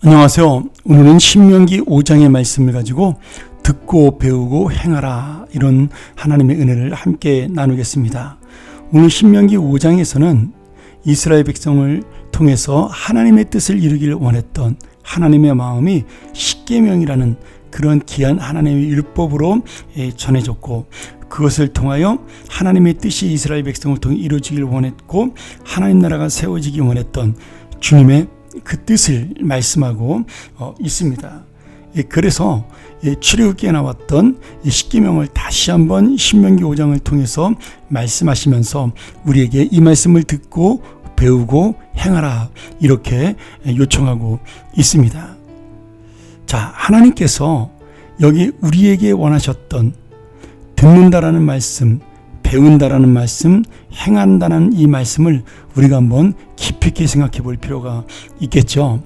안녕하세요. 오늘은 신명기 5장의 말씀을 가지고 듣고 배우고 행하라, 이런 하나님의 은혜를 함께 나누겠습니다. 오늘 신명기 5장에서는 이스라엘 백성을 통해서 하나님의 뜻을 이루기를 원했던 하나님의 마음이 십계명이라는 그런 귀한 하나님의 율법으로 전해졌고, 그것을 통하여 하나님의 뜻이 이스라엘 백성을 통해 이루어지기를 원했고 하나님 나라가 세워지기 원했던 주님의 그 뜻을 말씀하고 있습니다. 그래서 출애굽기에 나왔던 십계명을 다시 한번 신명기 5장을 통해서 말씀하시면서 우리에게 이 말씀을 듣고 배우고 행하라, 이렇게 요청하고 있습니다. 자, 하나님께서 여기 우리에게 원하셨던 듣는다라는 말씀, 배운다라는 말씀, 행한다는 이 말씀을 우리가 한번 깊이 있게 생각해 볼 필요가 있겠죠.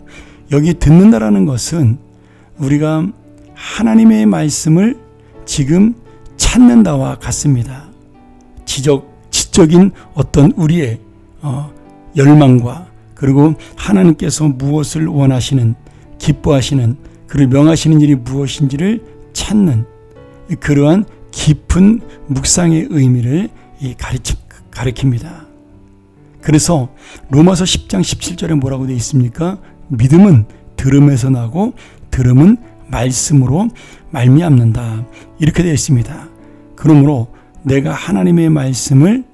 여기 듣는다라는 것은 우리가 하나님의 말씀을 지금 찾는다와 같습니다. 지적인 어떤 우리의 열망과, 그리고 하나님께서 무엇을 원하시는, 기뻐하시는, 그리고 명하시는 일이 무엇인지를 찾는 그러한 깊은 묵상의 의미를 가리킵니다. 그래서 로마서 10장 17절에 뭐라고 되어 있습니까? 믿음은 들음에서 나고 들음은 말씀으로 말미암는다, 이렇게 되어 있습니다. 그러므로 내가 하나님의 말씀을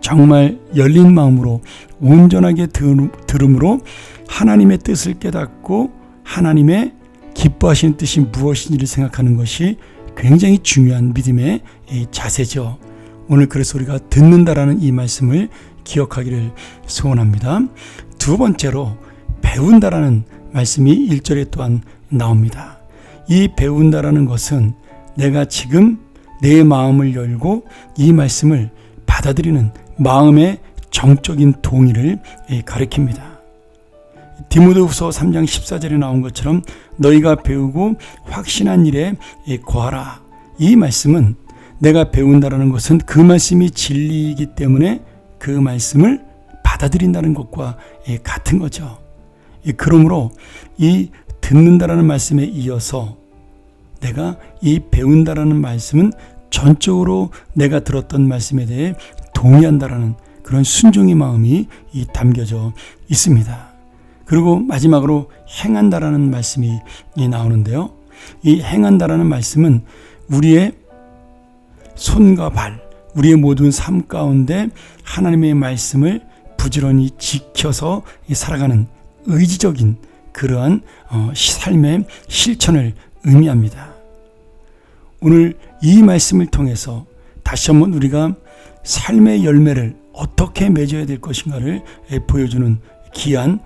정말 열린 마음으로 온전하게 들음으로 하나님의 뜻을 깨닫고 하나님의 기뻐하시는 뜻이 무엇인지를 생각하는 것이 굉장히 중요한 믿음의 자세죠. 오늘 그래서 우리가 듣는다라는 이 말씀을 기억하기를 소원합니다. 두 번째로 배운다라는 말씀이 1절에 또한 나옵니다. 이 배운다라는 것은 내가 지금 내 마음을 열고 이 말씀을 받아들이는 마음의 정적인 동의를 가리킵니다. 디모데후서 3장 14절에 나온 것처럼 너희가 배우고 확신한 일에 거하라. 이 말씀은 내가 배운다라는 것은 그 말씀이 진리이기 때문에 그 말씀을 받아들인다는 것과 같은 거죠. 그러므로 이 듣는다라는 말씀에 이어서 내가 이 배운다라는 말씀은 전적으로 내가 들었던 말씀에 대해 동의한다라는 그런 순종의 마음이 담겨져 있습니다. 그리고 마지막으로 행한다라는 말씀이 나오는데요. 이 행한다라는 말씀은 우리의 손과 발, 우리의 모든 삶 가운데 하나님의 말씀을 부지런히 지켜서 살아가는 의지적인 그러한 삶의 실천을 의미합니다. 오늘 이 말씀을 통해서 다시 한번 우리가 삶의 열매를 어떻게 맺어야 될 것인가를 보여주는 귀한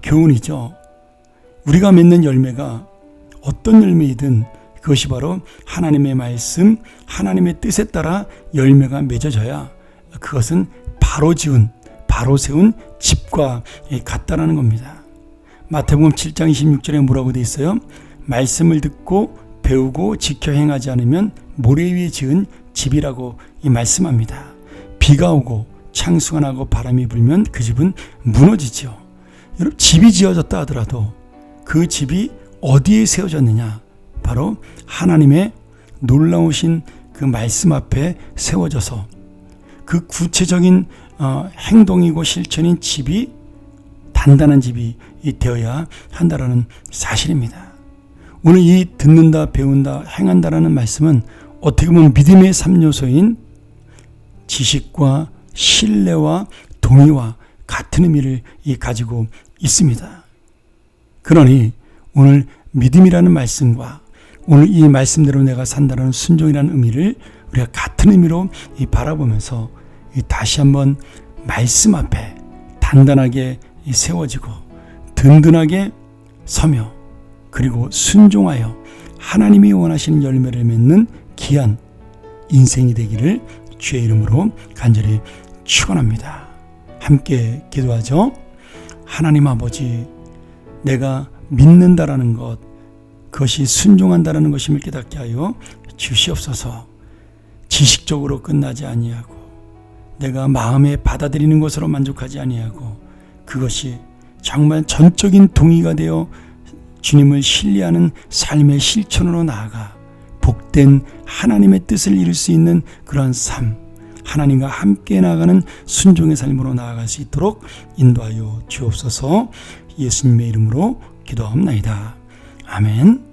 교훈이죠. 우리가 맺는 열매가 어떤 열매이든 그것이 바로 하나님의 말씀, 하나님의 뜻에 따라 열매가 맺어져야 그것은 바로 지은, 바로 세운 집과 같다라는 겁니다. 마태복음 7장 26절에 뭐라고 되어 있어요? 말씀을 듣고 배우고 지켜 행하지 않으면 모래 위에 지은 집이라고 말씀합니다. 비가 오고 창수가 나고 바람이 불면 그 집은 무너지죠. 여러분, 집이 지어졌다 하더라도 그 집이 어디에 세워졌느냐? 바로 하나님의 놀라우신 그 말씀 앞에 세워져서 그 구체적인 행동이고 실천인 집이 단단한 집이 되어야 한다라는 사실입니다. 오늘 이 듣는다, 배운다, 행한다라는 말씀은 어떻게 보면 믿음의 3요소인 지식과 신뢰와 동의와 같은 의미를 가지고 있습니다. 그러니 오늘 믿음이라는 말씀과 오늘 이 말씀대로 내가 산다는 순종이라는 의미를 우리가 같은 의미로 바라보면서 다시 한번 말씀 앞에 단단하게 세워지고 든든하게 서며 그리고 순종하여 하나님이 원하시는 열매를 맺는 귀한 인생이 되기를 주의 이름으로 간절히 축원합니다. 함께 기도하죠. 하나님 아버지, 내가 믿는다라는 것, 그것이 순종한다라는 것임을 깨닫게 하여 주시옵소서. 지식적으로 끝나지 아니하고 내가 마음에 받아들이는 것으로 만족하지 아니하고 그것이 정말 전적인 동의가 되어 주님을 신뢰하는 삶의 실천으로 나아가 복된 하나님의 뜻을 이룰 수 있는 그러한 삶, 하나님과 함께 나아가는 순종의 삶으로 나아갈 수 있도록 인도하여 주옵소서. 예수님의 이름으로 기도하옵나이다. 아멘.